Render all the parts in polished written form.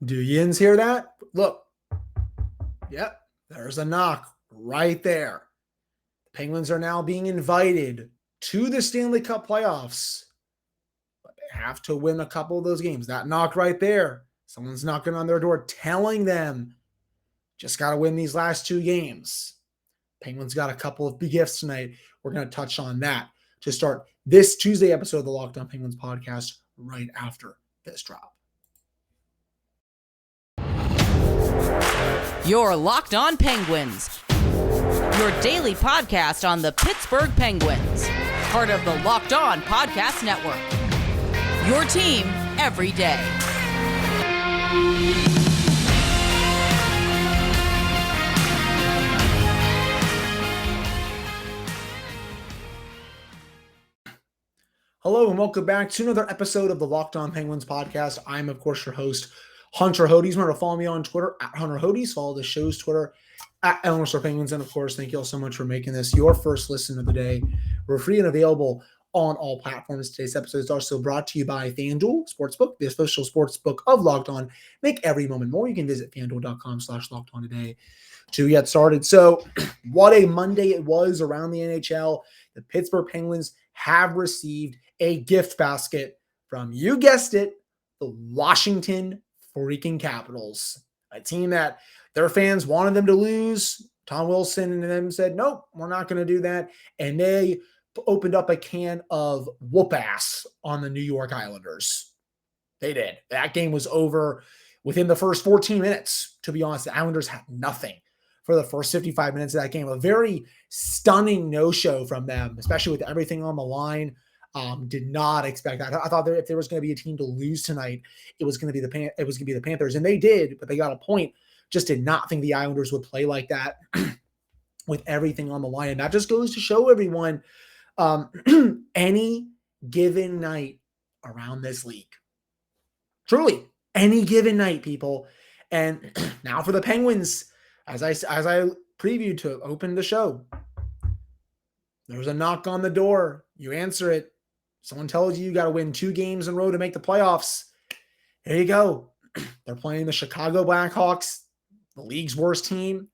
Do yins hear that? Look, yep, there's a knock right there. The Penguins are now being invited to the Stanley Cup playoffs, but they have to win a couple of those games. That knock right there, someone's knocking on their door telling them, just got to win these last two games. Penguins got a couple of big gifts tonight. We're going to touch on that to start this Tuesday episode of the Locked On Penguins podcast right after this drop. You're Locked On Penguins, your daily podcast on the Pittsburgh Penguins, part of the Locked On Podcast Network, your team every day. Hello and welcome back to another episode of the Locked On Penguins podcast. I'm, of course, your host, Hunter Hodes. Remember to follow me on Twitter at Hunter Hodes. Follow the show's Twitter at Eleanor Penguins. And, of course, thank you all so much for making this your first listen of the day. We're free and available on all platforms. Today's episode is also brought to you by FanDuel Sportsbook, the official sportsbook of Locked On. Make every moment more. You can visit FanDuel.com/LockedOn today to get started. So what a Monday it was around the NHL. The Pittsburgh Penguins have received a gift basket from, you guessed it, the Washington freaking Capitals, a team that their fans wanted them to lose. Tom Wilson and them said, nope, we're not going to do that. And they opened up a can of whoop ass on the New York Islanders. They did. That game was over within the first 14 minutes. To be honest, the Islanders had nothing for the first 55 minutes of that game. A very stunning no-show from them, especially with everything on the line. Did not expect that. I thought that if there was going to be a team to lose tonight, it was going to be the Panthers, and they did, but they got a point. Just did not think the Islanders would play like that with everything on the line, and that just goes to show everyone any given night around this league. Truly, any given night, people. And now for the Penguins, as I previewed to open the show, there's a knock on the door. You answer it. Someone tells you got to win 2 games in a row to make the playoffs. There you go. They're playing the Chicago Blackhawks, the league's worst team,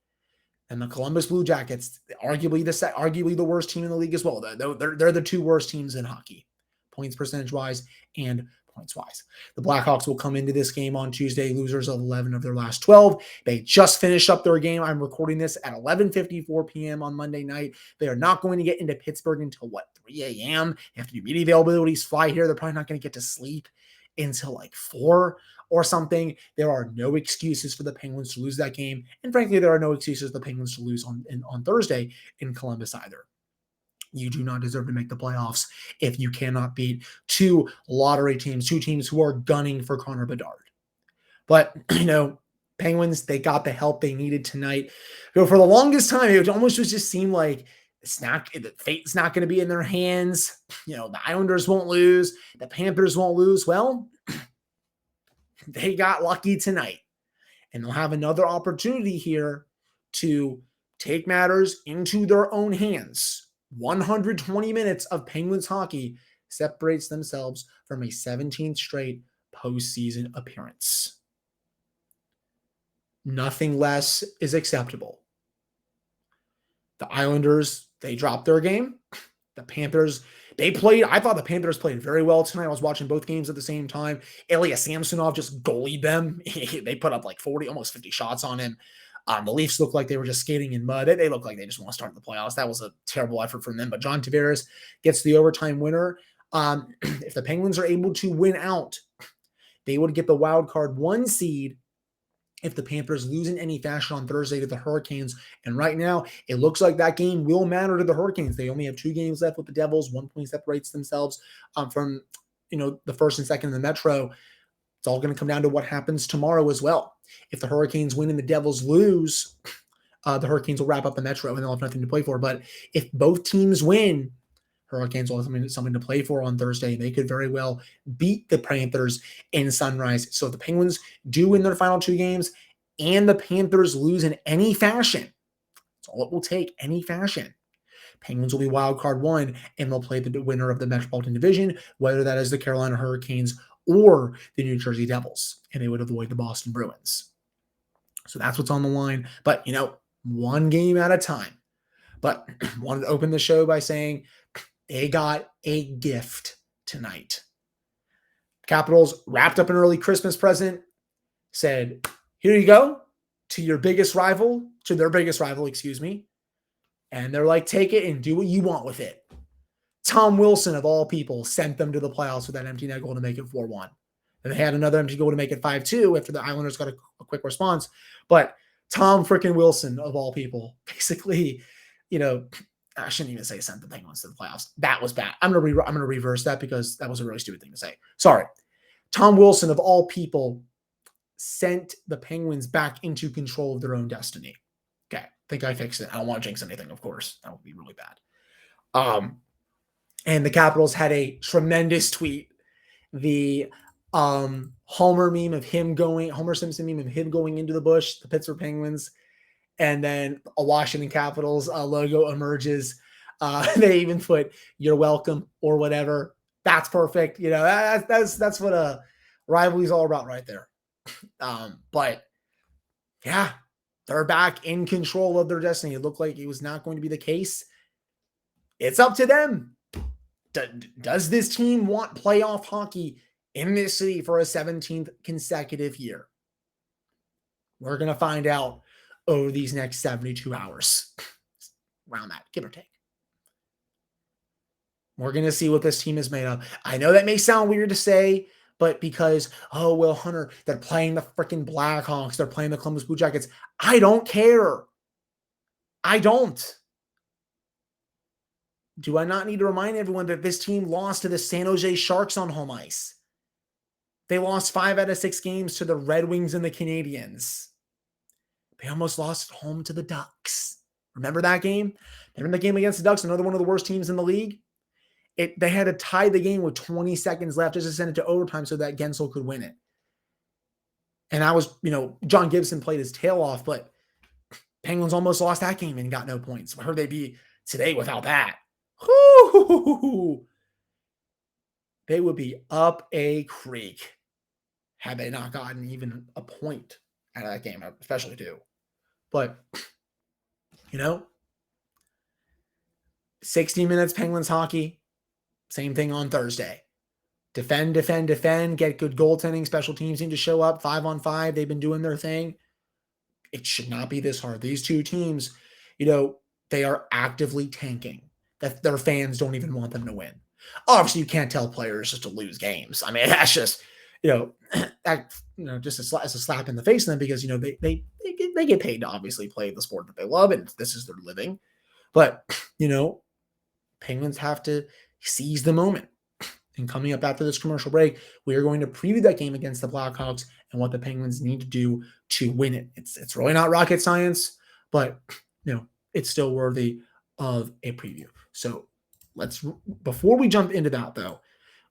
and the Columbus Blue Jackets, arguably the worst team in the league as well. They're the 2 worst teams in hockey, points percentage-wise and points-wise. The Blackhawks will come into this game on Tuesday, losers of 11 of their last 12. They just finished up their game. I'm recording this at 11:54 p.m. on Monday night. They are not going to get into Pittsburgh until, 3 a.m.? They have to do media availabilities, fly here. They're probably not going to get to sleep until 4 or something. There are no excuses for the Penguins to lose that game. And frankly, there are no excuses for the Penguins to lose on Thursday in Columbus either. You do not deserve to make the playoffs if you cannot beat 2 lottery teams, 2 teams who are gunning for Connor Bedard. But, Penguins, they got the help they needed tonight. For the longest time, it almost just seemed like the fate's not going to be in their hands. The Islanders won't lose. The Panthers won't lose. Well, they got lucky tonight. And they'll have another opportunity here to take matters into their own hands. 120 minutes of Penguins hockey separates themselves from a 17th straight postseason appearance. Nothing less is acceptable. The Islanders, they dropped their game. The Panthers, I thought the Panthers played very well tonight. I was watching both games at the same time. Ilya Samsonov just goalied them. They put up 40, almost 50 shots on him. The Leafs looked like they were just skating in mud. They look like they just want to start the playoffs. That was a terrible effort from them. But John Tavares gets the overtime winner. If the Penguins are able to win out, they would get the wild card 1 seed if the Panthers lose in any fashion on Thursday to the Hurricanes. And right now, it looks like that game will matter to the Hurricanes. They only have 2 games left with the Devils. 1 point separates themselves from the first and second in the Metro. It's all going to come down to what happens tomorrow as well. If the Hurricanes win and the Devils lose, the Hurricanes will wrap up the Metro and they'll have nothing to play for. But if both teams win, Hurricanes will have something to play for on Thursday. They could very well beat the Panthers in Sunrise. So if the Penguins do win their final 2 games and the Panthers lose in any fashion, that's all it will take, any fashion. Penguins will be wild card 1 and they'll play the winner of the Metropolitan Division, whether that is the Carolina Hurricanes or the New Jersey Devils, and they would avoid the Boston Bruins. So that's what's on the line. But, one game at a time. But wanted to open the show by saying they got a gift tonight. Capitals wrapped up an early Christmas present, said, here you go to their biggest rival, and they're like, take it and do what you want with it. Tom Wilson, of all people, sent them to the playoffs with that empty net goal to make it 4-1. And they had another empty goal to make it 5-2 after the Islanders got a quick response. But Tom freaking Wilson, of all people, basically, I shouldn't even say sent the Penguins to the playoffs. That was bad. I'm gonna reverse that because that was a really stupid thing to say. Sorry. Tom Wilson, of all people, sent the Penguins back into control of their own destiny. Okay, I think I fixed it. I don't want to jinx anything, of course. That would be really bad. And the Capitals had a tremendous tweet. The Homer Simpson meme of him going into the bush, the Pittsburgh Penguins, and then a Washington Capitals logo emerges. They even put "You're welcome" or whatever. That's perfect. That's what a rivalry is all about right there. But yeah, they're back in control of their destiny. It looked like it was not going to be the case. It's up to them. Does this team want playoff hockey in this city for a 17th consecutive year? We're going to find out over these next 72 hours. Around that, give or take. We're going to see what this team is made of. I know that may sound weird to say, but because, Hunter, they're playing the freaking Blackhawks, they're playing the Columbus Blue Jackets. I don't care. I don't. Do I not need to remind everyone that this team lost to the San Jose Sharks on home ice? They lost 5 out of 6 games to the Red Wings and the Canadiens. They almost lost at home to the Ducks. Remember that game? Remember the game against the Ducks, another one of the worst teams in the league? They had to tie the game with 20 seconds left just to send it to overtime so that Gensel could win it. And that was, John Gibson played his tail off, but Penguins almost lost that game and got no points. Where would they be today without that? Whoo! They would be up a creek had they not gotten even a point out of that game, especially 2. But, 60 minutes Penguins hockey, same thing on Thursday. Defend, get good goaltending. Special teams need to show up 5-on-5. They've been doing their thing. It should not be this hard. These two teams, they are actively tanking. That their fans don't even want them to win. Obviously, you can't tell players just to lose games. I mean, that's just, just as a slap in the face to them because, they get paid to obviously play the sport that they love and this is their living. But, Penguins have to seize the moment. And coming up after this commercial break, we are going to preview that game against the Blackhawks and what the Penguins need to do to win it. It's really not rocket science, but, it's still worthy of a preview. So before we jump into that though,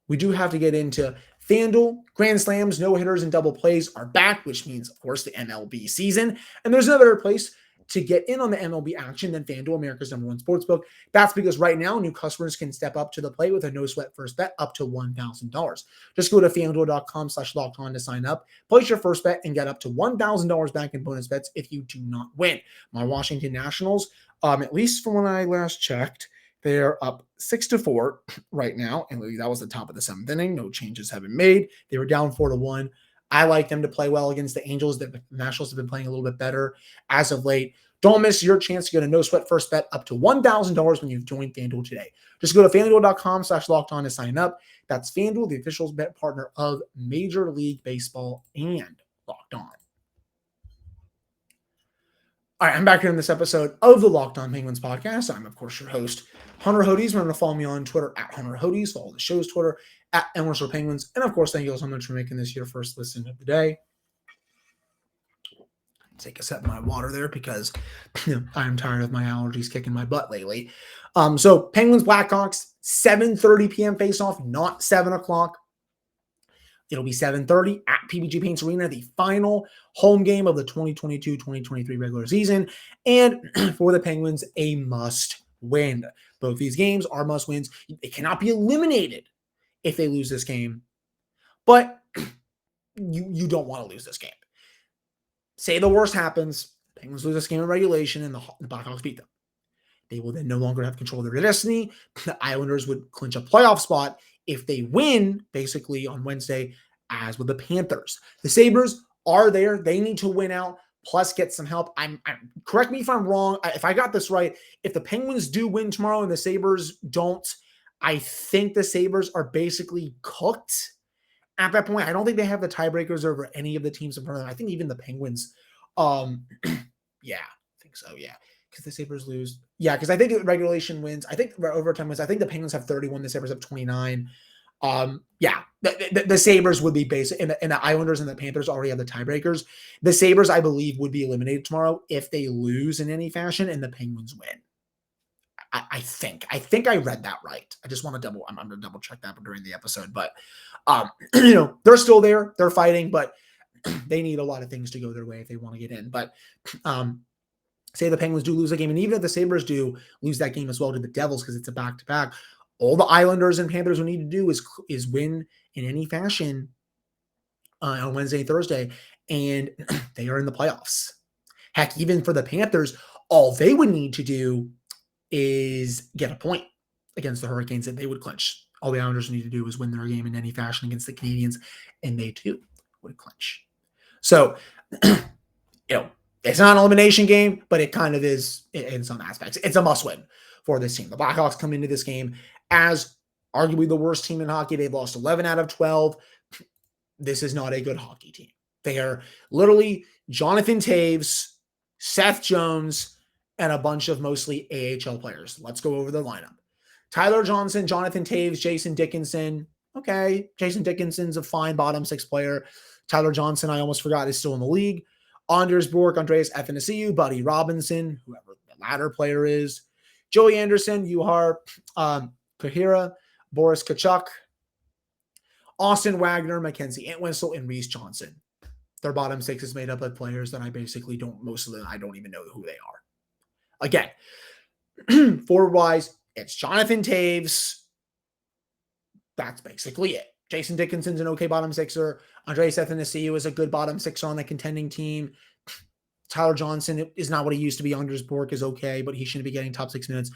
we do have to get into FanDuel. Grand slams, no hitters, and double plays are back, which means, of course, the MLB season. And there's no better place to get in on the MLB action than FanDuel, America's #1 sportsbook. That's because right now, new customers can step up to the plate with a no-sweat first bet up to $1,000. Just go to FanDuel.com/lockedon to sign up, place your first bet, and get up to $1,000 back in bonus bets if you do not win. My Washington Nationals, at least from when I last checked, they're up 6-4 right now, and that was the top of the 7th inning. No changes have been made. They were down 4-1. I like them to play well against the Angels. The Nationals have been playing a little bit better as of late. Don't miss your chance to get a no-sweat first bet up to $1,000 when you've joined FanDuel today. Just go to FanDuel.com/lockedon to sign up. That's FanDuel, the official bet partner of Major League Baseball and Locked On. All right, I'm back here in this episode of the Locked On Penguins podcast. I'm, of course, your host, Hunter Hodes. Remember to follow me on Twitter at Hunter Hodes. Follow the show's Twitter at Penguins. And, of course, thank you all so much for making this your first listen of the day. Take a sip of my water there because I'm tired of my allergies kicking my butt lately. So Penguins Blackhawks, 7:30 p.m. face-off, not 7 o'clock. It'll be 7:30 at PBG Paints Arena, the final home game of the 2022-2023 regular season. And for the Penguins, a must-win. Both these games are must-wins. They cannot be eliminated if they lose this game. But you don't want to lose this game. Say the worst happens, Penguins lose this game in regulation, and the Blackhawks beat them. They will then no longer have control of their destiny. The Islanders would clinch a playoff spot if they win, basically, on Wednesday, as with the Panthers. The Sabres are there. They need to win out, plus get some help. Correct me if I'm wrong. If I got this right, if the Penguins do win tomorrow and the Sabres don't, I think the Sabres are basically cooked at that point. I don't think they have the tiebreakers over any of the teams in front of them. I think even the Penguins. Yeah, I think so. Yeah. Because the Sabres lose. Yeah, because I think regulation wins. I think overtime wins. I think the Penguins have 31. The Sabres have 29. Yeah, the Sabres would be basic. And the Islanders and the Panthers already have the tiebreakers. The Sabres, I believe, would be eliminated tomorrow if they lose in any fashion and the Penguins win. I think I read that right. I just want to I'm going to double check that during the episode. But, they're still there. They're fighting, but they need a lot of things to go their way if they want to get in. But, say the Penguins do lose a game, and even if the Sabres do lose that game as well to the Devils because it's a back-to-back, all the Islanders and Panthers will need to do is win in any fashion on Wednesday and Thursday, and they are in the playoffs. Heck, even for the Panthers, all they would need to do is get a point against the Hurricanes that they would clinch. All the Islanders need to do is win their game in any fashion against the Canadiens, and they too would clinch. So, it's not an elimination game, but it kind of is in some aspects. It's a must-win for this team. The Blackhawks come into this game as arguably the worst team in hockey. They've lost 11 out of 12. This is not a good hockey team. They are literally Jonathan Taves, Seth Jones, and a bunch of mostly AHL players. Let's go over the lineup. Tyler Johnson, Jonathan Taves, Jason Dickinson. Okay, Jason Dickinson's a fine bottom six player. Tyler Johnson, I almost forgot, is still in the league. Anders Bork, Andreas Athanasiou, Buddy Robinson, whoever the latter player is, Joey Anderson, Juhar Kahira, Boris Kachuk, Austin Wagner, Mackenzie Entwistle, and Reese Johnson. Their bottom six is made up of players that I basically most of them, I don't even know who they are. Again, forward-wise, it's Jonathan Taves. That's basically it. Jason Dickinson's an okay bottom sixer. Andreas Athanasiou is a good bottom sixer on a contending team. Tyler Johnson is not what he used to be. Anders Bork is okay, but he shouldn't be getting top 6 minutes.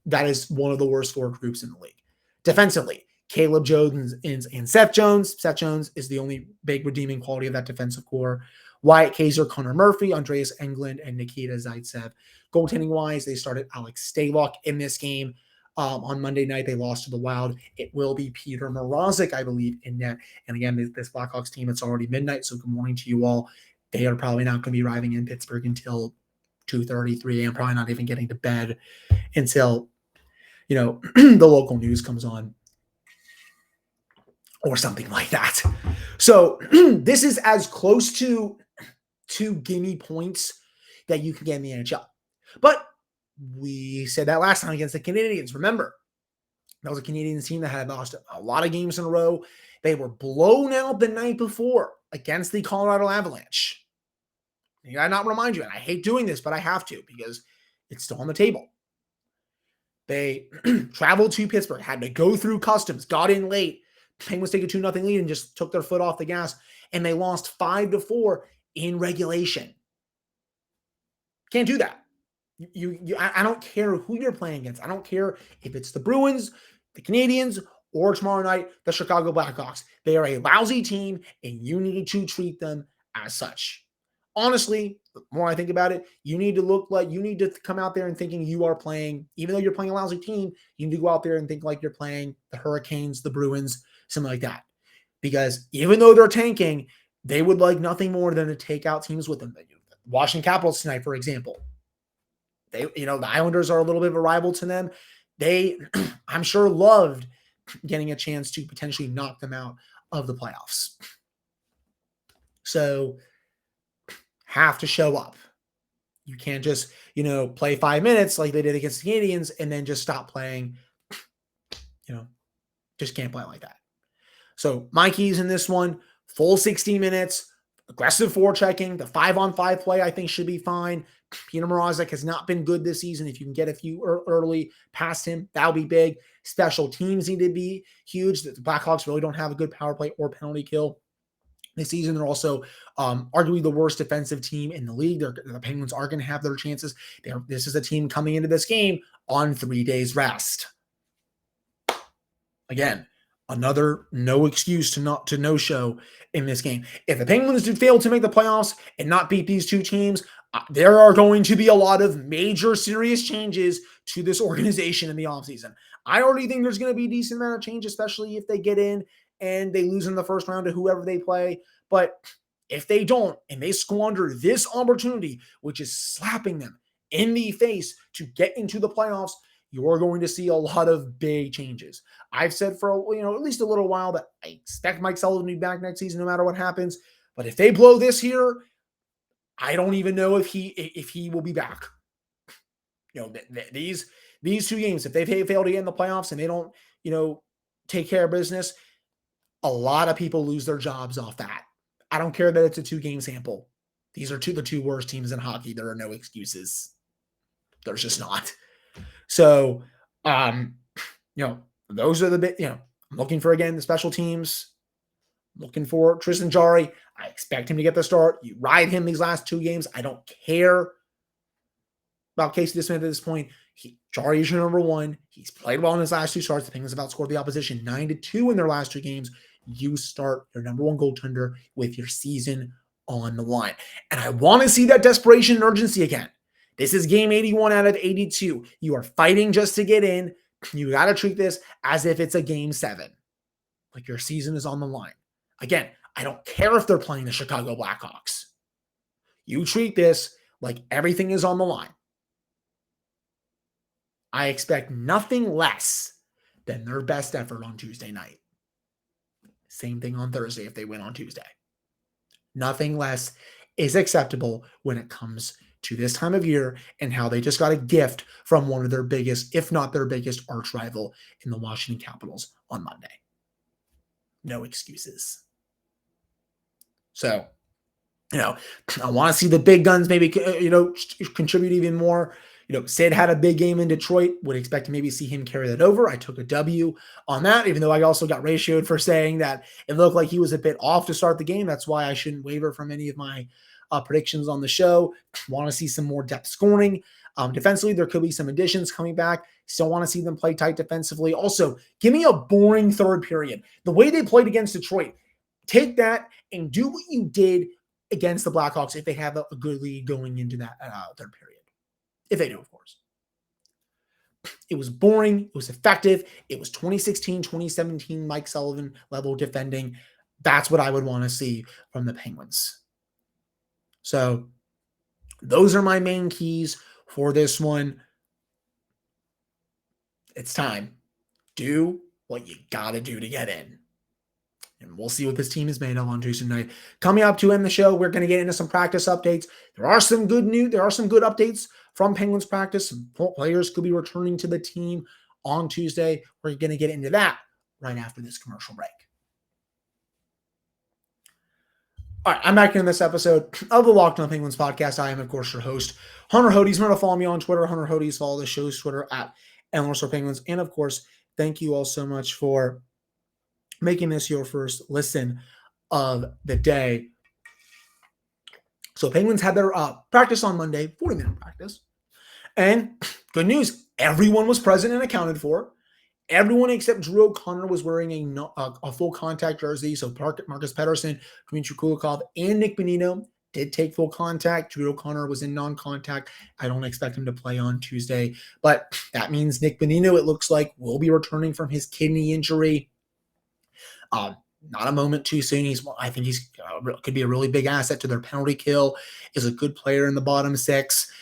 That is one of the worst forward groups in the league. Defensively, Caleb Jones and Seth Jones. Seth Jones is the only big redeeming quality of that defensive core. Wyatt Kaiser, Connor Murphy, Andreas Englund, and Nikita Zaitsev. Goaltending-wise, they started Alex Stalock in this game. On Monday night, they lost to the Wild. It will be Peter Mrazek, I believe, in net. And again, this Blackhawks team, it's already midnight, so good morning to you all. They are probably not going to be arriving in Pittsburgh until 2:30, 3 a.m., probably not even getting to bed until, the local news comes on or something like that. So this is as close to gimme points that you can get in the NHL. But we said that last time against the Canadiens. Remember, that was a Canadiens team that had lost a lot of games in a row. They were blown out the night before against the Colorado Avalanche. I gotta not remind you, and I hate doing this, but I have to because it's still on the table. They traveled to Pittsburgh, had to go through customs, got in late. Penguins take a 2-0 lead and just took their foot off the gas, and they lost 5-4 in regulation. Can't do that. I don't care who you're playing against. I don't care if it's the Bruins, the Canadiens, or tomorrow night, the Chicago Blackhawks. They are a lousy team, and you need to treat them as such. Honestly, the more I think about it, you need to come out there and thinking you are playing, even though you're playing a lousy team, you need to go out there and think like you're playing the Hurricanes, the Bruins, something like that. Because even though they're tanking, they would like nothing more than to take out teams with them. The Washington Capitals tonight, for example. The Islanders are a little bit of a rival to them. They, I'm sure, loved getting a chance to potentially knock them out of the playoffs. So, have to show up. You can't just, play 5 minutes like they did against the Canadiens and then just stop playing. Just can't play like that. So, my keys in this one, full 60 minutes, aggressive forechecking, the 5-on-5 play I think should be fine. Peter Mrazek has not been good this season. If you can get a few early past him, that'll be big. Special teams need to be huge. The Blackhawks really don't have a good power play or penalty kill this season. They're also arguably the worst defensive team in the league. The Penguins are going to have their chances. This is a team coming into this game on 3 days rest. Again, another no excuse to no show in this game. If the Penguins do fail to make the playoffs and not beat these two teams, there are going to be a lot of major serious changes to this organization in the offseason. I already think there's going to be a decent amount of change, especially if they get in and they lose in the first round to whoever they play. But if they don't, and they squander this opportunity, which is slapping them in the face to get into the playoffs, you're going to see a lot of big changes. I've said for at least a little while that I expect Mike Sullivan to be back next season no matter what happens. But if they blow this here, I don't even know if he will be back. These two games, if they fail to get in the playoffs and they don't take care of business, a lot of people lose their jobs off that. I don't care that it's a 2-game sample. These are the two worst teams in hockey. There are no excuses. There's just not. So, those are I'm looking for, again, the special teams. I'm looking for Tristan Jarry. I expect him to get the start. You ride him these last 2 games. I don't care about Casey DeSmith at this point. Jarry is your number 1. He's played well in his last 2 starts. The Penguins have outscored the opposition 9-2 in their last 2 games. You start your number 1 goaltender with your season on the line. And I want to see that desperation and urgency again. This is game 81 out of 82. You are fighting just to get in. You got to treat this as if it's a game 7. Like your season is on the line. Again, I don't care if they're playing the Chicago Blackhawks. You treat this like everything is on the line. I expect nothing less than their best effort on Tuesday night. Same thing on Thursday if they win on Tuesday. Nothing less is acceptable when it comes to this time of year and how they just got a gift from one of their biggest, if not their biggest, arch rival in the Washington Capitals on Monday. No excuses. So, I want to see the big guns maybe, contribute even more. Sid had a big game in Detroit. Would expect to maybe see him carry that over. I took a W on that, even though I also got ratioed for saying that it looked like he was a bit off to start the game. That's why I shouldn't waver from any of my predictions on the show. Want to see some more depth scoring. Defensively, there could be some additions coming back. Still want to see them play tight defensively. Also, give me a boring third period. The way they played against Detroit, take that and do what you did against the Blackhawks if they have a good lead going into that third period. If they do, of course. It was boring. It was effective. It was 2016, 2017 Mike Sullivan level defending. That's what I would want to see from the Penguins. So those are my main keys for this one. It's time. Do what you got to do to get in. And we'll see what this team is made of on Tuesday night. Coming up to end the show, we're going to get into some practice updates. There are some good news. There are some good updates from Penguins practice. Some players could be returning to the team on Tuesday. We're going to get into that right after this commercial break. All right, I'm back in this episode of the Locked On Penguins podcast. I am, of course, your host, Hunter Hodes. Remember to follow me on Twitter, Hunter Hodes. Follow the show's Twitter at @Penguins. And, of course, thank you all so much for making this your first listen of the day. So Penguins had their practice on Monday, 40-minute practice. And good news, everyone was present and accounted for. Everyone except Drew O'Connor was wearing a full contact jersey. So Marcus Pettersson, Dmitry Kulikov, and Nick Bonino did take full contact. Drew O'Connor was in non-contact. I don't expect him to play on Tuesday. But that means Nick Bonino, it looks like, will be returning from his kidney injury. Not a moment too soon. I think he's could be a really big asset to their penalty kill. Is a good player in the bottom 6.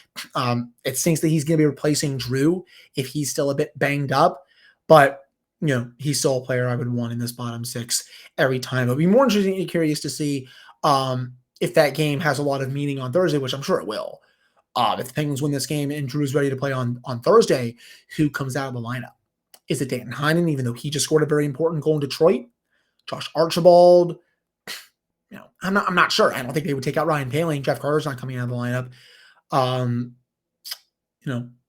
It stinks that he's going to be replacing Drew if he's still a bit banged up. But, he's still a player I would want in this bottom 6 every time. It'll be more interesting and curious to see if that game has a lot of meaning on Thursday, which I'm sure it will. If the Penguins win this game and Drew's ready to play on Thursday, who comes out of the lineup? Is it Danton Heinen, even though he just scored a very important goal in Detroit? Josh Archibald, I'm not sure. I don't think they would take out Ryan Poehling. Jeff Carter's not coming out of the lineup.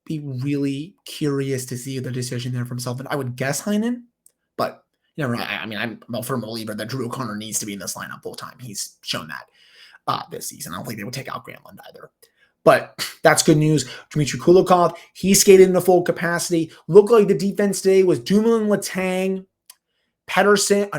Be really curious to see the decision there from Sullivan. I would guess Heinen, but I'm a firm believer that Drew O'Connor needs to be in this lineup full time. He's shown that this season. I don't think they would take out Granlund either. But that's good news. Dmitry Kulikov, he skated in a full capacity. Looked like the defense today was Dumoulin, Letang, Petrie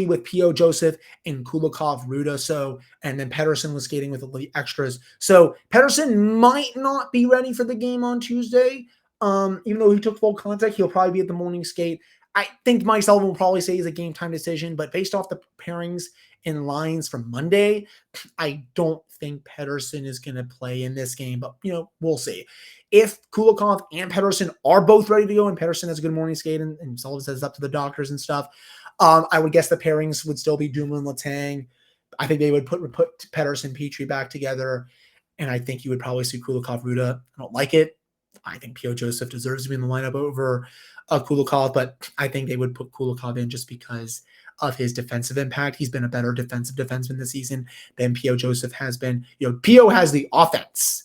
with P.O. Joseph, and Kulikov, Ruda. And then Pedersen was skating with the extras. So Pedersen might not be ready for the game on Tuesday. Even though he took full contact, he'll probably be at the morning skate. I think Mike Sullivan will probably say it's a game time decision, but based off the pairings and lines from Monday, I don't think Pedersen is going to play in this game, but we'll see. If Kulikov and Pedersen are both ready to go, and Pedersen has a good morning skate, and Sullivan says it's up to the doctors and stuff, I would guess the pairings would still be Dumoulin, Letang. I think they would put Pedersen, Petrie back together, and I think you would probably see Kulikov, Ruda. I don't like it. I think P.O. Joseph deserves to be in the lineup over Kulikov, but I think they would put Kulikov in just because of his defensive impact. He's been a better defensive defenseman this season than P.O. Joseph has been. P.O. has the offense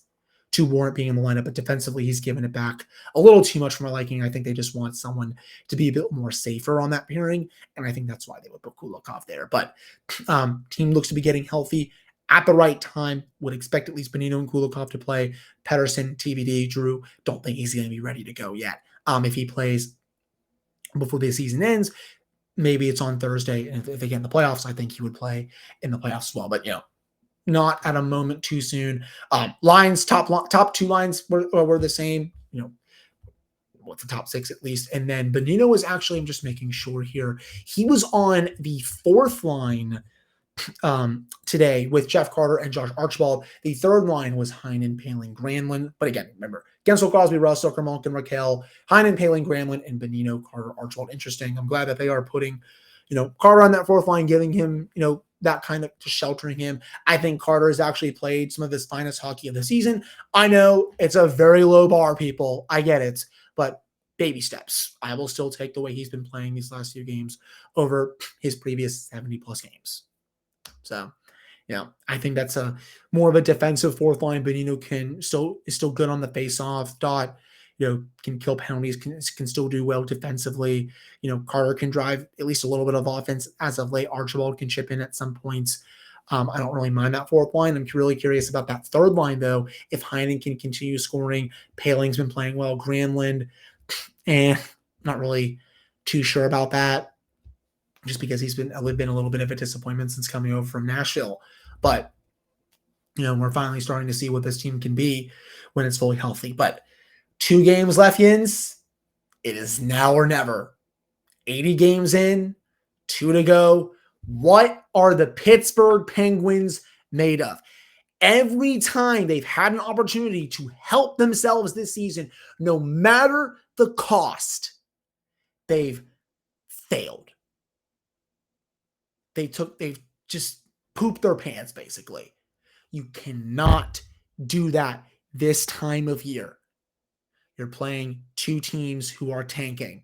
to warrant being in the lineup, but defensively he's given it back a little too much for my liking. I think they just want someone to be a bit more safer on that pairing, and I think that's why they would put Kulikov there. But team looks to be getting healthy at the right time. Would expect at least Bonino and Kulikov to play. Pedersen, TBD, Drew, don't think he's going to be ready to go yet. If he plays before the season ends, maybe it's on Thursday. And if they get in the playoffs, I think he would play in the playoffs as well. But, not at a moment too soon. Lines, top two lines were the same, what's the top six at least. And then Bonino was actually, I'm just making sure here, he was on the fourth line today with Jeff Carter and Josh Archibald. The third line was Heinen, Poehling, Granlund. But again, remember, Gensel, Crosby, Russ, Zucker, Malkin, Raquel, Heinen, Poehling, Granlund, and Bonino, Carter, Archibald. Interesting. I'm glad that they are putting, Carter on that fourth line, giving him, that kind of just sheltering him. I think Carter has actually played some of his finest hockey of the season. I know it's a very low bar, people. I get it, but baby steps. I will still take the way he's been playing these last few games over his previous 70-plus games. So, I think that's a more of a defensive fourth line. Bonino is still good on the face-off dot. Can kill penalties, can still do well defensively. Carter can drive at least a little bit of offense as of late. Archibald can chip in at some points. I don't really mind that fourth line. I'm really curious about that third line, though. If Heinen can continue scoring, Poehling's been playing well. Granlund, not really too sure about that, just because he's been a little bit of a disappointment since coming over from Nashville. But, we're finally starting to see what this team can be when it's fully healthy. But 2 games left, Yins. It is now or never. 80 games in, 2 to go. What are the Pittsburgh Penguins made of? Every time they've had an opportunity to help themselves this season, no matter the cost, they've failed. They've just pooped their pants, basically. You cannot do that this time of year. You're playing 2 teams who are tanking.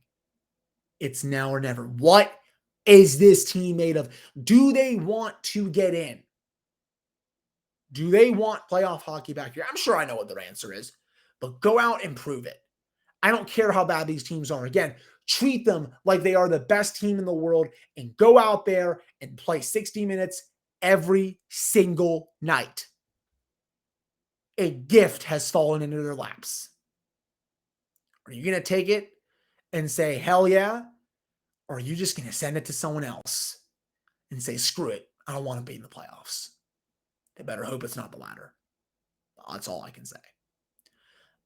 It's now or never. What is this team made of? Do they want to get in? Do they want playoff hockey back here? I'm sure I know what their answer is, but go out and prove it. I don't care how bad these teams are. Again, treat them like they are the best team in the world and go out there and play 60 minutes every single night. A gift has fallen into their laps. Are you going to take it and say, hell yeah? Or are you just going to send it to someone else and say, screw it, I don't want to be in the playoffs? They better hope it's not the latter. That's all I can say.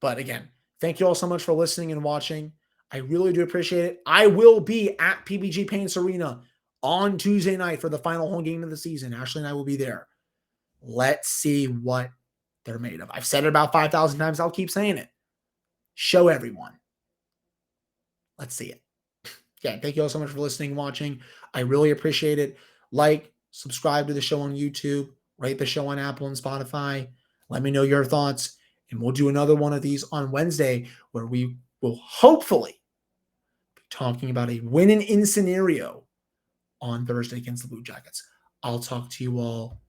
But again, thank you all so much for listening and watching. I really do appreciate it. I will be at PPG Paints Arena on Tuesday night for the final home game of the season. Ashley and I will be there. Let's see what they're made of. I've said it about 5,000 times. I'll keep saying it. Show everyone. Let's see it. Again, thank you all so much for listening and watching. I really appreciate it. Like, subscribe to the show on YouTube, rate the show on Apple and Spotify. Let me know your thoughts, and we'll do another one of these on Wednesday where we will hopefully be talking about a win-in scenario on Thursday against the Blue Jackets. I'll talk to you all